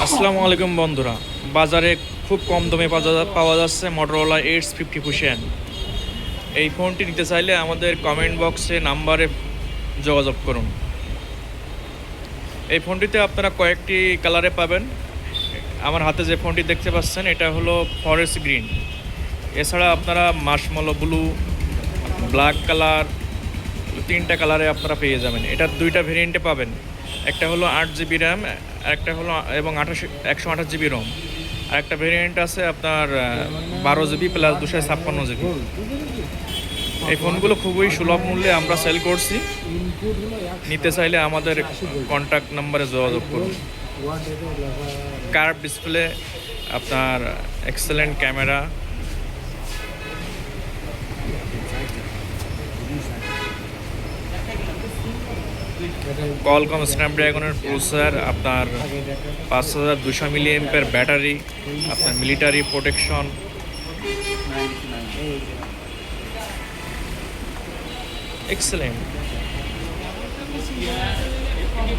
আসসালামু আলাইকুম বন্ধুরা। বাজারে খুব কম দামে পাওয়া যাচ্ছে Motorola Edge 50 Fusion। এই ফোনটি নিতে চাইলে আমাদের কমেন্ট বক্সে নাম্বারে যোগাযোগ করুন। এই ফোনটিতে আপনারা কয়েকটি কালারে পাবেন। আমার হাতে যে ফোনটি দেখতে পাচ্ছেন এটা হলো ফরেস্ট গ্রিন। এছাড়া আপনারা মার্শমেলো ব্লু, ব্ল্যাক কালার, তিনটা কালারে আপনারা পেয়ে যাবেন। এটার দুইটা ভেরিয়েন্টে পাবেন। একটা হলো 8GB র্যাম, একটা হলো এবং 128GB রোম। আর একটা ভেরিয়েন্ট আছে আপনার 12GB প্লাস 256GB। এই ফোনগুলো খুবই সুলভ মূল্যে আমরা সেল করছি। নিতে চাইলে আমাদের কন্ট্যাক্ট নাম্বারে যোগাযোগ করুন। কার্ভ ডিসপ্লে, আপনার এক্সেলেন্ট ক্যামেরা, কলকম স্ন্যাপড্রাগনের প্রসেসর, আপনার 5200 mAh ব্যাটারি, আপনার মিলিটারি প্রোটেকশন। এক্সেলেন্ট।